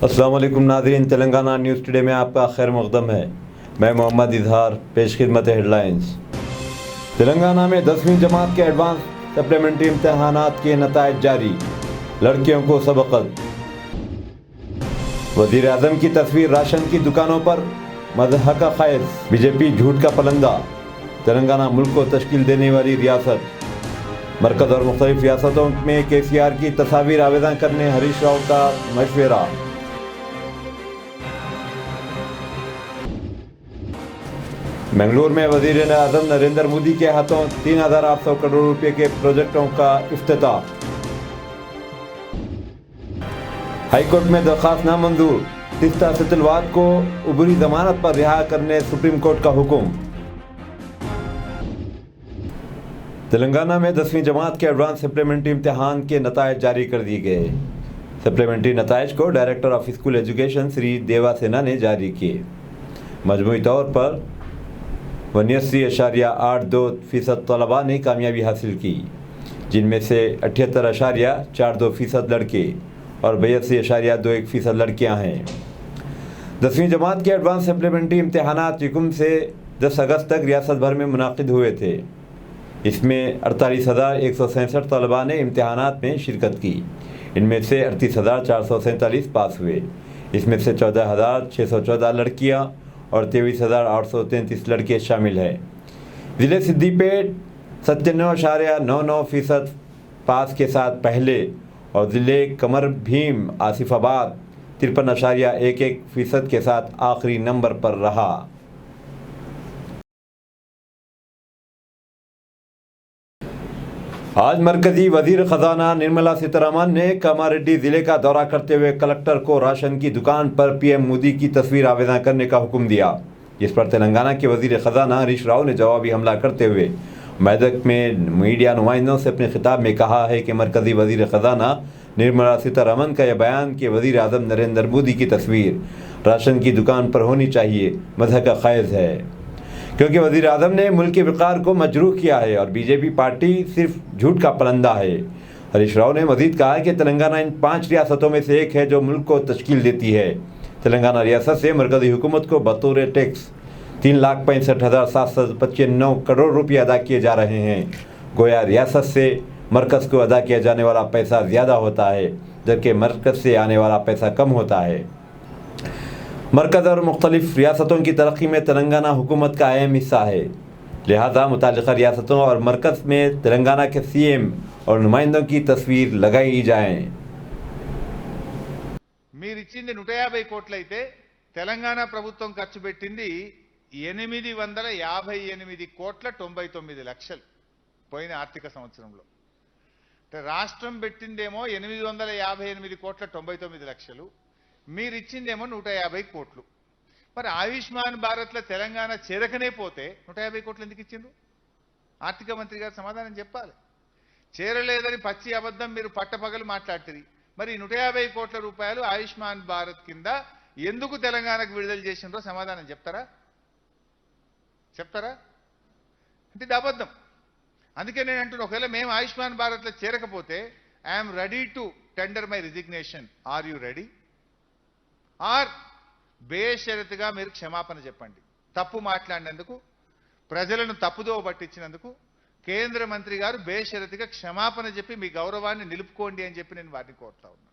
अस्सलाम वालेकुम नाज़रीन, तेलंगाना न्यूज़ टुडे में आपका खैर मक़दम है। मैं मोहम्मद इजहार, पेश खिदमत हेडलाइंस। तेलंगाना में 10वीं जमात के एडवांस सप्लीमेंट्री इम्तहानात के नताइज जारी, लड़कियों को सबकत। वज़ीर आज़म की तस्वीर राशन की दुकानों पर, मज़हक़ खैर, बीजेपी झूठ का पलंदा। तेलंगाना मुल्क को तश्कील देने वाली रियासत। मरकज़ और मुख्तलिफ रियासतों में KCR की तस्वीर आवेदन करने हरीश राव का मशवरा। बेंगलुरु में वज़ीर आज़म नरेंद्र मोदी के हाथों 3,800 करोड़ रुपए के प्रोजेक्टों का इफ्तिताह। हाईकोर्ट में दरख्वास्त नामंजूर, तिस्ता सितलवाद को उबरी जमानत पर रिहा करने सुप्रीम कोर्ट का हुक्म। तेलंगाना में 10वीं जमात के एडवांस सप्लीमेंट्री इम्तहान के नताइज जारी कर दिए गए। सप्लीमेंट्री नताइज को director of school education Shri देवा सेना ने जारी किए। मजमूई तौर पर 89.82% तलबा ने कामयाबी हासिल की, जिनमें से 78.42% लड़के और 82.21% लड़कियां हैं। 10वीं जमात के एडवांस सप्लीमेंट्री इम्तहानात यकम से 10 अगस्त तक रियासत भर में मुनाकिद हुए थे। इसमें 48,167 तलबा ने इम्तहानात में शिरकत की। इनमें से 38,447 पास हुए। इसमें से 14,614 लड़कियां और 23,833 लड़के शामिल हैं। ज़िले सिद्दीपेट 97.99% पास के साथ पहले और ज़िले कमर भीम आसिफाबाद 53.11% के साथ आखिरी नंबर पर रहा। आज मरकजी वजीर खजाना निर्मला सीतारमण ने कामारेड्डी जिले का दौरा करते हुए कलेक्टर को राशन की दुकान पर PM मोदी की तस्वीर आवेदन करने का हुक्म दिया, जिस पर तेलंगाना के वजीर खजाना हरीश राव ने जवाबी हमला करते हुए मेदक में मीडिया नुमाइंदों से अपने खिताब में कहा है कि मरकजी वजीर खजाना निर्मला सीतारमण का यह बयान कि वजीर आज़म नरेंद्र मोदी की तस्वीर राशन की दुकान पर होनी चाहिए मज़हक़ खैर है, क्योंकि वज़ीर आज़म ने मुल्क के वक़ार को मजरूह किया है और बीजेपी पार्टी सिर्फ झूठ का पलंदा है। हरीश राव ने मज़ीद कहा कि तेलंगाना इन 5 रियासतों में से एक है जो मुल्क को तश्कील देती है। तेलंगाना रियासत से मरकज़ी हुकूमत को बतौर टैक्स 3,65,795 करोड़ रुपये अदा किए जा रहे हैं। गोया रियासत से मरकज़ को अदा किया जाने वाला पैसा ज़्यादा होता है, जबकि मरकज़ से आने वाला पैसा कम होता है। मरकज़ और मुख्तलिफ रियासतों की तरक्की में तेलंगाना हुकूमत का अहम हिस्सा है, लिहाजा मुतालिका रियासतों और मरकज़ में तेलंगाना के CM और नुमाइंदों की तस्वीर लगाई जाए। మీరిచ్చింది 150 కోట్లయితే తెలంగాణ ప్రభుత్వం ఖర్చు పెట్టింది 858 కోట్ల 99 లక్షలు పోయిన ఆర్థిక సంవత్సరంలో. అంటే రాష్ట్రం పెట్టిందేమో 858 కోట్ల 99 లక్షలు, మీరిచ్చిందేమో 150 కోట్లు. మరి ఆయుష్మాన్ భారత్లో తెలంగాణ చేరకనే పోతే 150 కోట్లు ఎందుకు ఇచ్చిండ్రు? ఆర్థిక మంత్రి గారు సమాధానం చెప్పాలి. చేరలేదని పచ్చి అబద్ధం మీరు పట్టపగలు మాట్లాడుతుంది. మరి 150 కోట్ల రూపాయలు ఆయుష్మాన్ భారత్ కింద ఎందుకు తెలంగాణకు విడుదల చేసిండ్రో సమాధానం చెప్తారా? అంటే ఇది అబద్ధం. అందుకే నేను అంటున్నా, ఒకవేళ మేము ఆయుష్మాన్ భారత్లో చేరకపోతే I'm ready to tender my resignation. Are you ready? Or బేషరతుగా మీరు క్షమాపణ చెప్పండి. తప్పు మాట్లాడినందుకు, ప్రజలను తప్పుదోవ పట్టించినందుకు కేంద్ర మంత్రి గారు బేషరతుగా క్షమాపణ చెప్పి మీ గౌరవాన్ని నిలుపుకోండి అని చెప్పి నేను వారిని కోరుతా ఉన్నా.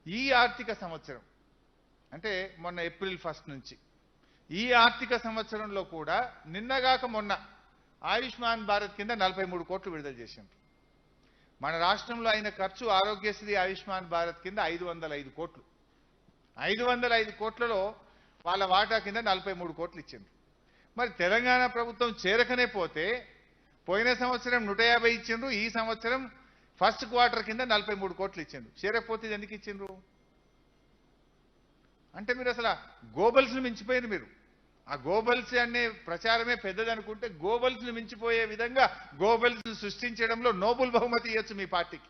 ఈ ఆర్థిక సంవత్సరం అంటే మొన్న ఏప్రిల్ 1 నుంచి ఈ ఆర్థిక సంవత్సరంలో కూడా నిన్నగాక మొన్న ఆయుష్మాన్ భారత్ కింద 43 కోట్లు విడుదల చేశారు. మన రాష్ట్రంలో అయిన ఖర్చు ఆరోగ్యశ్రీ ఆయుష్మాన్ భారత్ కింద 505 కోట్లు. 505 కోట్లలో వాళ్ళ వాటా కింద 43 కోట్లు ఇచ్చింది. మరి తెలంగాణ ప్రభుత్వం చేరకనే పోతే పోయిన సంవత్సరం 150 ఇచ్చిండ్రు, ఈ సంవత్సరం ఫస్ట్ క్వార్టర్ కింద 43 కోట్లు ఇచ్చిండ్రు. చేరకపోతే ఎందుకు ఇచ్చిండ్రు? అంటే మీరు అసలు గోబల్స్ను మించిపోయారు. మీరు ఆ గోబల్స్ అనే ప్రచారమే పెద్దదనుకుంటే గోబల్స్ను మించిపోయే విధంగా గోబల్స్ సృష్టించడంలో నోబెల్ బహుమతి ఇవ్వచ్చు మీ పార్టీకి.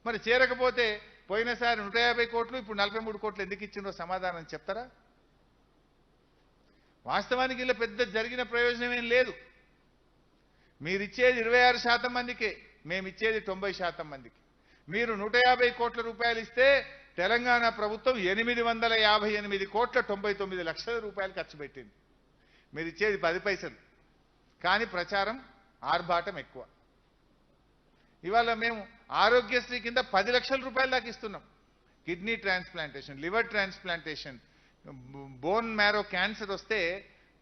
మరి చేరకపోతే పోయినసారి 150 కోట్లు, ఇప్పుడు 43 కోట్లు ఎందుకు ఇచ్చిండ్రో సమాధానం చెప్తారా? వాస్తవానికి ఇలా పెద్ద జరిగిన ప్రయోజనం ఏం లేదు. మీరిచ్చేది 26% మందికే, మేమిచ్చేది 90% మందికి. మీరు 150 కోట్ల రూపాయలు ఇస్తే తెలంగాణ ప్రభుత్వం 858 కోట్ల 99 లక్షల రూపాయలు ఖర్చు పెట్టింది. మీరు ఇచ్చేది 10 పైసలు, కానీ ప్రచారం ఆర్భాటం ఎక్కువ. ఇవాళ మేము ఆరోగ్యశ్రీ కింద 10 లక్షల రూపాయలు దాకా ఇస్తున్నాం. Kidney transplantation, liver transplantation, bone marrow cancer వస్తే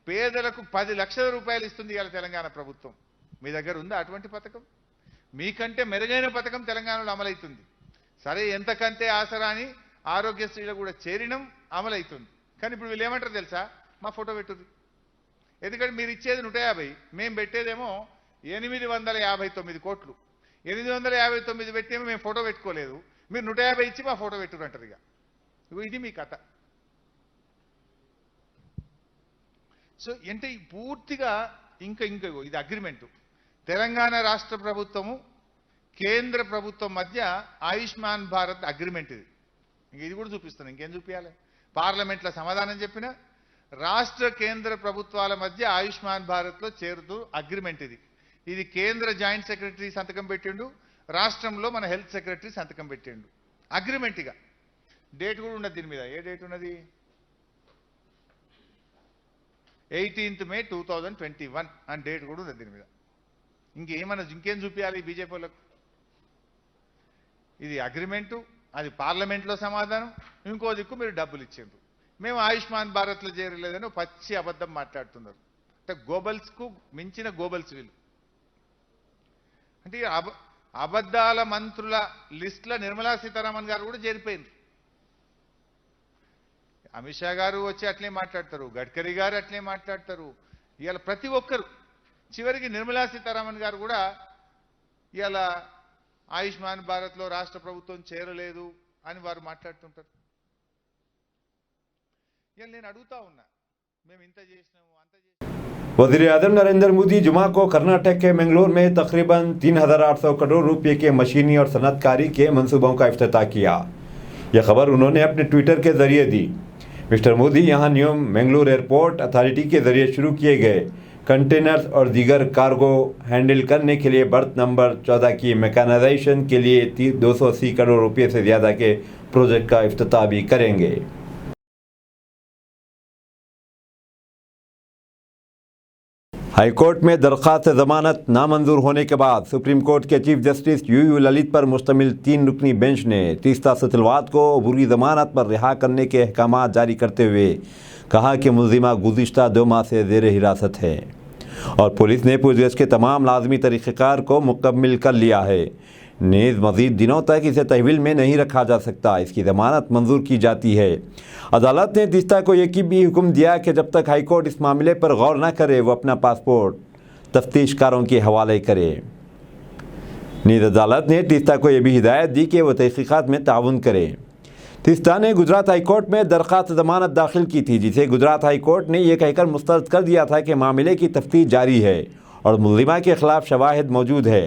పేదలకు 10 లక్షల రూపాయలు ఇస్తుంది ఇవాళ తెలంగాణ ప్రభుత్వం. మీ దగ్గర ఉందా అటువంటి పథకం? మీకంటే మెరుగైన పథకం తెలంగాణలో అమలవుతుంది. సరే, ఎంతకంతే ఆసరా అని ఆరోగ్యశ్రీలో కూడా చేరినం, అమలవుతుంది. కానీ ఇప్పుడు వీళ్ళు ఏమంటారు తెలుసా? మా ఫోటో పెట్టుర్రి. ఎందుకంటే మీరు ఇచ్చేది 150, మేము పెట్టేదేమో 859 కోట్లు. 859 పెట్టేమో మేము ఫోటో పెట్టుకోలేదు, మీరు 150 ఇచ్చి మా ఫోటో పెట్టుర్రు అంటారు. ఇక ఇది మీ కథ. సో అంటే పూర్తిగా ఇంకా ఇది అగ్రిమెంటు. తెలంగాణ రాష్ట్ర ప్రభుత్వము కేంద్ర ప్రభుత్వం మధ్య ఆయుష్మాన్ భారత్ అగ్రిమెంట్ ఇది. ఇది కూడా చూపిస్తాను, ఇంకేం చూపించాలి? పార్లమెంట్లో సమాధానం చెప్పిన రాష్ట్ర కేంద్ర ప్రభుత్వాల మధ్య ఆయుష్మాన్ భారత్లో చేరుతూ అగ్రిమెంట్ ఇది. ఇది కేంద్ర జాయింట్ సెక్రటరీ సంతకం పెట్టిండు, రాష్ట్రంలో మన హెల్త్ సెక్రటరీ సంతకం పెట్టిండు. అగ్రిమెంట్గా డేట్ కూడా ఉన్నది దీని మీద. ఏ డేట్ ఉన్నది? 18th May 2021 అని డేట్ కూడా ఉన్నది దీని మీద. ఇంకేం చూపించాలి బీజేపీ వాళ్ళకు? ఇది అగ్రిమెంటు, అది పార్లమెంట్లో సమాధానం, ఇంకో దిక్కు మీరు డబ్బులు ఇచ్చిండ్రు. మేము ఆయుష్మాన్ భారత్లో చేరలేదని పచ్చి అబద్ధం మాట్లాడుతున్నారు. అంటే గోబల్స్కు మించిన గోబల్స్ వీళ్ళు. అంటే అబద్ధాల మంత్రుల లిస్టులో నిర్మలా సీతారామన్ గారు కూడా చేరిపోయింది. అమిత్ షా గారు వచ్చి అట్లే మాట్లాడతారు, గడ్కరీ గారు అట్లే మాట్లాడతారు. ఇవాళ ప్రతి ఒక్కరు, చివరికి నిర్మలా సీతారామన్ గారు కూడా ఇవాళ ఆయుష్మాన్ భారత్లో రాష్ట్ర ప్రభుత్వం చేరలేదు అని వారు మాట్లాడుతుంటారు. ఇవాళ నేను అడుగుతా ఉన్నా, మేము ఇంత చేసినాము అంత చేసినాము. वज़ीर आज़म नरेंद्र मोदी जुमा को कर्नाटक के मंगलोर में तकरीबन 3,800 करोड़ रुपए के मशीनी और सनअतकारी के मंसूबों का इफ्तिताह किया। यह खबर उन्होंने अपने ट्विटर के जरिए दी। मिस्टर मोदी यहां न्यू मंगलोर एयरपोर्ट अथॉरिटी के जरिए शुरू किए गए कंटेनर्स और दीगर कार्गो हैंडल करने के लिए बर्थ नंबर 14 की मैकेनाइजेशन के लिए 280 करोड़ रुपए से ज़्यादा के प्रोजेक्ट का इफ्तिताह भी करेंगे। हाईकोर्ट में दरख्वास्त ज़मानत नामंजूर होने के बाद सुप्रीम कोर्ट के चीफ जस्टिस यूयू ललित पर मुश्तमिल 3 रुकनी बेंच ने तीस्ता सतलवाद को अबूरी ज़मानत पर रिहा करने के अहकाम जारी करते हुए कहा कि मुलजिमा गुज़िश्ता 2 माह से ज़ेर हिरासत है और पुलिस ने पूछताछ के तमाम लाजमी तरीक़ेकार को मुकम्मल कर लिया है। नीज़ मज़ीद दिनों तक इसे तहवील में नहीं रखा जा सकता, इसकी ज़मानत मंजूर की जाती है। अदालत ने तीस्ता को यह भी हुक्म दिया कि जब तक हाईकोर्ट इस मामले पर गौर न करे वो अपना पासपोर्ट तफ्तीशकारों के हवाले करे। नीज़ अदालत ने तीस्ता को यह भी हिदायत दी कि वह तहक़ीक़ात में ताउन करे। तीस्ता ने गुजरात हाईकोर्ट में दरख्वास्त ज़मानत दाखिल की थी, जिसे गुजरात हाईकोर्ट ने यह कहकर मुस्तरद कर दिया था कि मामले की तफ्तीश जारी है और मुलजिमा के ख़िलाफ़ शवाहिद मौजूद है।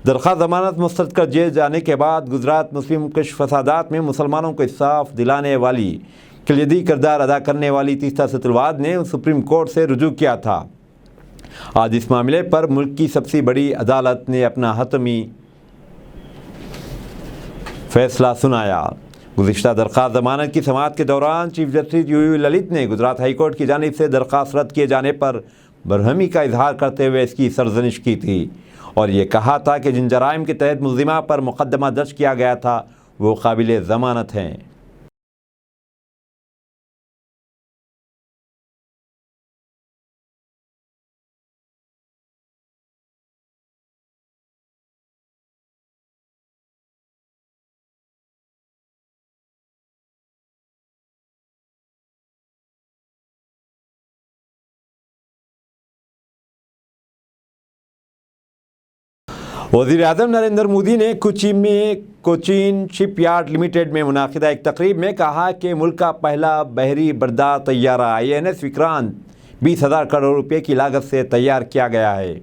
दरख्वास्त ज़मानत मुस्तरद कर दिए जाने के बाद गुजरात मुस्लिम कुश फसादात में मुसलमानों को इंसाफ दिलाने वाली कलीदी किरदार अदा करने वाली तीस्ता सतलवाद ने सुप्रीम कोर्ट से रुजू किया था। आज इस मामले पर मुल्क की सबसे बड़ी अदालत ने अपना हतमी फैसला सुनाया। गुज़िश्ता दरख्वास्त ज़मानत की समाअत के दौरान चीफ जस्टिस यूयू ललित ने गुजरात हाईकोर्ट की जानिब से दरख्वास्त रद्द किए जाने पर बरहमी का इजहार करते हुए इसकी सरजनिश की थी और ये कहा था कि जिन जराइम के तहत मुलजिमा पर मुकदमा दर्ज किया गया था वो काबिल ज़मानत हैं। वज़ीर आज़म नरेंद्र मोदी ने कोचीन शिपयार्ड लिमिटेड में मुनाकिदा एक तकरीब में कहा कि मुल्क का पहला बहरी बर्दार तैयारा INS विक्रांत 20,000 करोड़ रुपए की लागत से तैयार किया गया है।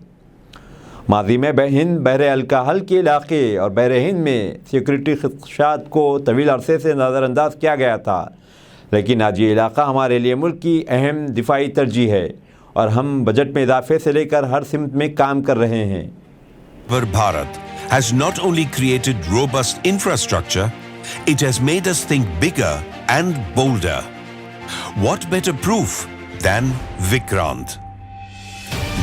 माजी में हिंद बहर अलकाहल के इलाके और बहर हिंद में सिक्योरिटी खदशात को तवील अरसे से नज़रअंदाज किया गया था, लेकिन आज ये इलाका हमारे लिए मुल्क की अहम दिफाई तरजीह है और हम बजट में इजाफे से लेकर हर सिमत में काम कर रहे हैं। पर Bharat has not only created robust infrastructure, it has made us think bigger and bolder. What better proof than Vikrant?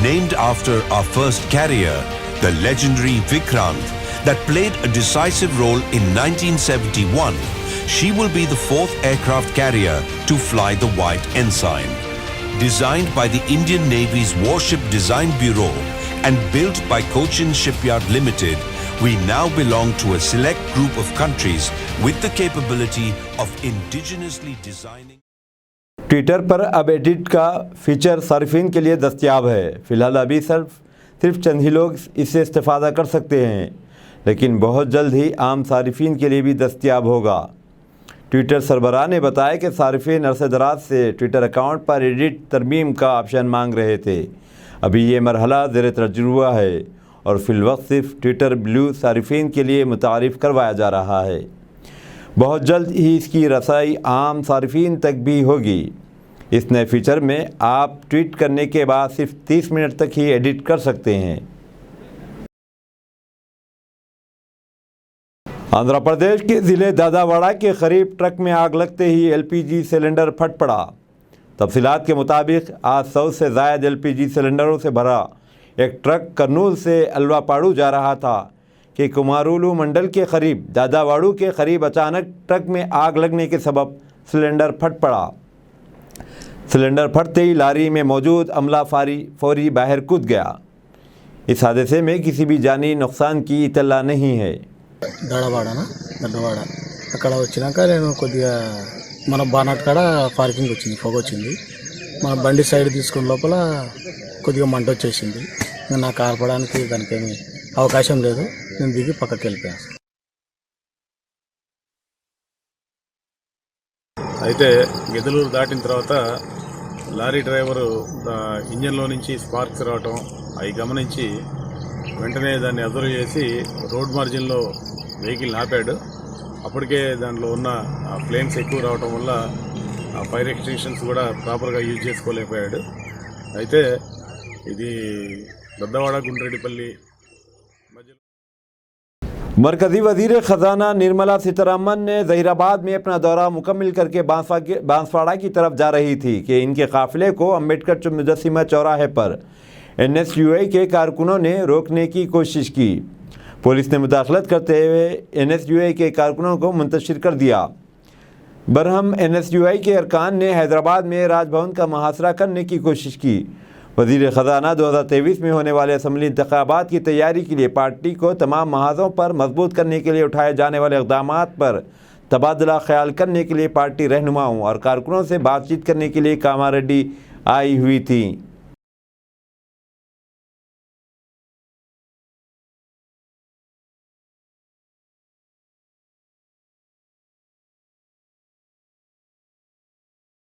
Named after our first carrier, the legendary Vikrant, that played a decisive role in 1971, she will be the fourth aircraft carrier to fly the White Ensign. Designed by the Indian Navy's Warship Design Bureau and built by Cochin Shipyard Limited, we now belong to a select group of countries with the capability of indigenously designing. Twitter पर अब edit का feature सार्फिन के लिए दस्तयाब है। फ़िलहाल अभी सिर्फ चंद ही लोग इससे इस्तेफ़ादा कर सकते हैं, लेकिन बहुत जल्द ही आम सार्फिन के लिए भी दस्तयाब होगा। ट्विटर सरबराह ने बताया कि सार्फिन अरसे दराज से ट्विटर अकाउंट पर एडिट तरमीम का ऑप्शन मांग रहे थे। अभी ये मरहला ज़ेर तजुर्बा है और फ़िलवक्त सिर्फ ट्विटर ब्लू सार्फिन के लिए मुतारिफ़ करवाया जा रहा है। बहुत जल्द ही इसकी रसाई आम सार्फिन तक भी होगी। इस नए फीचर में आप ट्वीट करने के बाद सिर्फ 30 मिनट तक ही एडिट कर सकते हैं। आंध्र प्रदेश के ज़िले दादावाड़ा के करीब ट्रक में आग लगते ही एलपीजी सिलेंडर फट पड़ा। तफसीलात के मुताबिक आज 100 से ज़ायद एलपीजी सिलेंडरों से भरा एक ट्रक करनूल से अलवापाड़ू जा रहा था कि कुमारुलू मंडल के करीब दादावाड़ू के करीब अचानक ट्रक में आग लगने के सबब सिलेंडर फट पड़ा। सिलेंडर फटते ही लारी में मौजूद अमला फौरी बाहर कूद गया। इस हादसे में किसी भी जानी नुकसान की इत्तला नहीं है। దడవాడ అక్కడ వచ్చినాక నేను కొద్దిగా మన బానాట్ కాడ పార్కింగ్ వచ్చింది, పొగ వచ్చింది. మన బండి సైడ్ తీసుకున్న లోపల కొద్దిగా మంట వచ్చేసింది. నాకు ఆర్పడానికి దానికి ఏమీ అవకాశం లేదు. నేను దిగి పక్కకి వెళ్ళిపోయాను. అయితే గిద్దలూరు దాటిన తర్వాత లారీ డ్రైవరు ఇంజన్లో నుంచి స్పార్క్స్ రావటం అవి గమనించి వెంటనే దాన్ని అబ్జర్వ్ చేసి రోడ్ మార్జిన్లో వెహికల్ ఆపాడు. అప్పటికే దాంట్లో ఉన్న ఫ్లేమ్స్ ఎక్కువ రావటం వల్ల ఆ ఫైర్ ఎక్స్టెన్షన్స్ కూడా ప్రాపర్గా యూజ్ చేసుకోలేకపోయాడు. అయితే ఇది దద్దవాడ గుండ్రెడ్డిపల్లి మధ్యలో मरकज़ी वज़ीर ख़जाना निर्मला सीतारमन ने ज़हीराबाद में अपना दौरा मुकम्मल करके बांसवाड़ा की तरफ जा रही थी कि इनके काफ़िले को अम्बेडकर मुजस्सिमा चौराहे पर एनएसयूआई के कारकुनों ने रोकने की कोशिश की। पुलिस ने मुदाखलत करते हुए एनएसयूआई के कारकुनों को मुंतशिर कर दिया। बरहम एनएसयूआई के अरकान ने हैदराबाद में राजभवन का मुहासरा करने की कोशिश की। वज़ीर ख़जाना 2023 में होने वाले असम्बली इंतखाबात की तैयारी के लिए पार्टी को तमाम महाज़ों पर मजबूत करने के लिए उठाए जाने वाले इक़दामात पर तबादला ख्याल करने के लिए पार्टी रहनुमाओं और कारकुनों से बातचीत करने के लिए कामारेड्डी आई हुई थी।